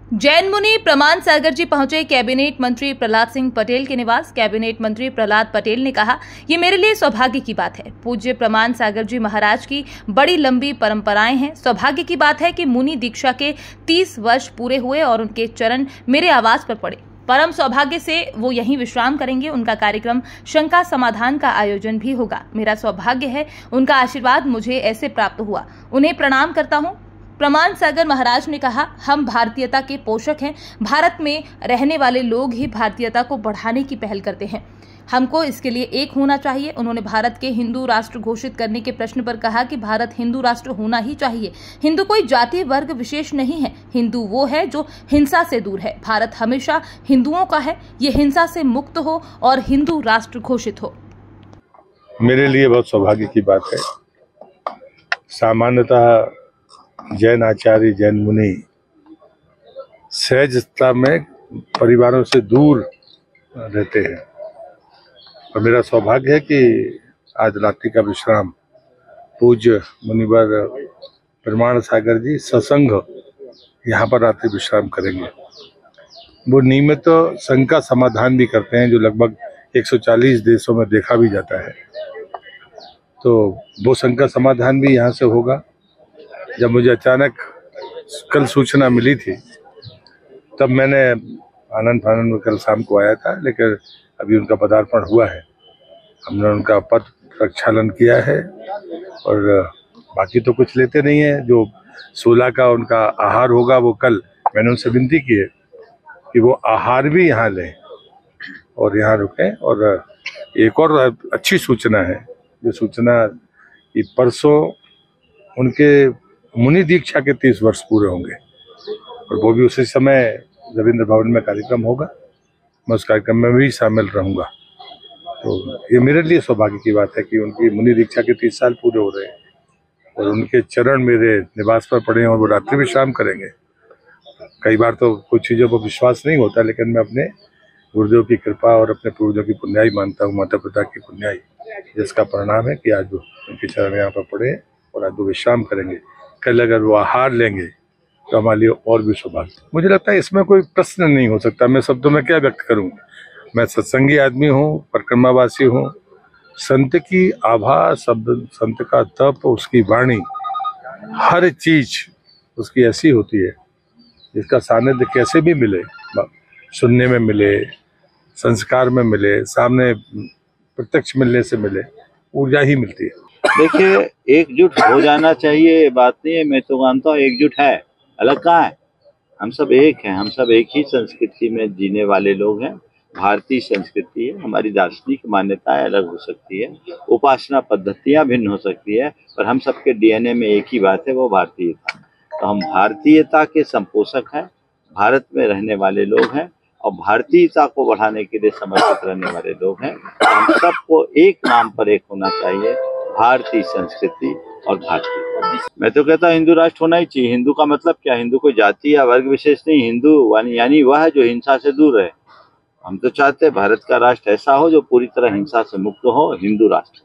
जैन मुनि प्रमाण सागर जी पहुंचे कैबिनेट मंत्री प्रहलाद सिंह पटेल के निवास। कैबिनेट मंत्री प्रहलाद पटेल ने कहा, ये मेरे लिए सौभाग्य की बात है। पूज्य प्रमाण सागर जी महाराज की बड़ी लंबी परंपराएं हैं। सौभाग्य की बात है कि मुनि दीक्षा के 30 वर्ष पूरे हुए और उनके चरण मेरे आवास पर पड़े। परम सौभाग्य से वो यहीं विश्राम करेंगे। उनका कार्यक्रम शंका समाधान का आयोजन भी होगा। मेरा सौभाग्य है, उनका आशीर्वाद मुझे ऐसे प्राप्त हुआ। उन्हें प्रणाम करता हूँ। प्रमाण सागर महाराज ने कहा, हम भारतीयता के पोषक हैं। भारत में रहने वाले लोग ही भारतीयता को बढ़ाने की पहल करते हैं। हमको इसके लिए एक होना चाहिए। उन्होंने भारत के हिंदू राष्ट्र घोषित करने के प्रश्न पर कहा कि भारत हिंदू राष्ट्र होना ही चाहिए। हिंदू कोई जाति वर्ग विशेष नहीं है। हिंदू वो है जो हिंसा से दूर है। भारत हमेशा हिंदुओं का है। ये हिंसा से मुक्त हो और हिंदू राष्ट्र घोषित हो। मेरे लिए बहुत सौभाग्य की बात है। सामान्यतः जैन आचार्य, जैन मुनि सहजता में परिवारों से दूर रहते हैं और मेरा सौभाग्य है कि आज रात्रि का विश्राम पूज्य मुनिवर प्रमाण सागर जी सत्संग यहाँ पर रात्रि विश्राम करेंगे। वो नियमित संघ का समाधान भी करते हैं, जो लगभग 140 देशों में देखा भी जाता है। तो वो संघ का समाधान भी यहाँ से होगा। जब मुझे अचानक कल सूचना मिली थी तब मैंने आनंद फानंद में कल शाम को आया था, लेकिन अभी उनका पदार्पण हुआ है। हमने उनका पद प्रक्षालन किया है और बाकी तो कुछ लेते नहीं है। जो 16 का उनका आहार होगा वो कल मैंने उनसे विनती की है कि वो आहार भी यहाँ लें और यहाँ रुकें। और एक और अच्छी सूचना है, जो सूचना कि परसों उनके मुनि दीक्षा के 30 वर्ष पूरे होंगे और वो भी उसी समय रविंद्र भवन में कार्यक्रम होगा। मैं उस कार्यक्रम में भी शामिल रहूंगा। तो ये मेरे लिए सौभाग्य की बात है कि उनकी मुनि दीक्षा के 30 साल पूरे हो रहे हैं और उनके चरण मेरे निवास पर पड़े हैं और वो रात्रि विश्राम करेंगे। कई बार तो कुछ चीज़ों पर विश्वास नहीं होता, लेकिन मैं अपने गुरुदेव की कृपा और अपने पूर्वजों की पुण्याई मानता हूँ, माता पिता की पुण्याई, जिसका परिणाम है कि आज वो उनके चरण यहाँ पर पड़े और आज वो विश्राम करेंगे। कल अगर वो आहार लेंगे तो हमारे लिए और भी सौभाग्य। मुझे लगता है इसमें कोई प्रश्न नहीं हो सकता। मैं शब्दों में क्या व्यक्त करूं। मैं सत्संगी आदमी हूं, परिक्रमावासी हूं। संत की आभा, शब्द संत का तप, उसकी वाणी, हर चीज उसकी ऐसी होती है जिसका सानिध्य कैसे भी मिले, सुनने में मिले, संस्कार में मिले, सामने प्रत्यक्ष मिलने से मिले, ऊर्जा ही मिलती है। देखिए, एकजुट हो जाना चाहिए, ये बात नहीं है। मैं तो मानता हूँ एकजुट है, अलग कहाँ है। हम सब एक हैं, हम सब एक ही संस्कृति में जीने वाले लोग हैं। भारतीय संस्कृति है, हमारी दार्शनिक मान्यताएं अलग हो सकती है, उपासना पद्धतियां भिन्न हो सकती है, पर हम सबके डीएनए में एक ही बात है, वो भारतीयता। तो हम भारतीयता के संपोषक हैं, भारत में रहने वाले लोग हैं और भारतीयता को बढ़ाने के लिए समर्पित रहने वाले लोग हैं। तो हम सबको एक नाम पर एक होना चाहिए, भारतीय संस्कृति और भारतीय। मैं तो कहता हूँ हिंदू राष्ट्र होना ही चाहिए। हिंदू का मतलब क्या? हिंदू कोई जाति या वर्ग विशेष नहीं। हिंदू यानी वह है जो हिंसा से दूर रहे। हम तो चाहते हैं भारत का राष्ट्र ऐसा हो जो पूरी तरह हिंसा से मुक्त हो, हिंदू राष्ट्र।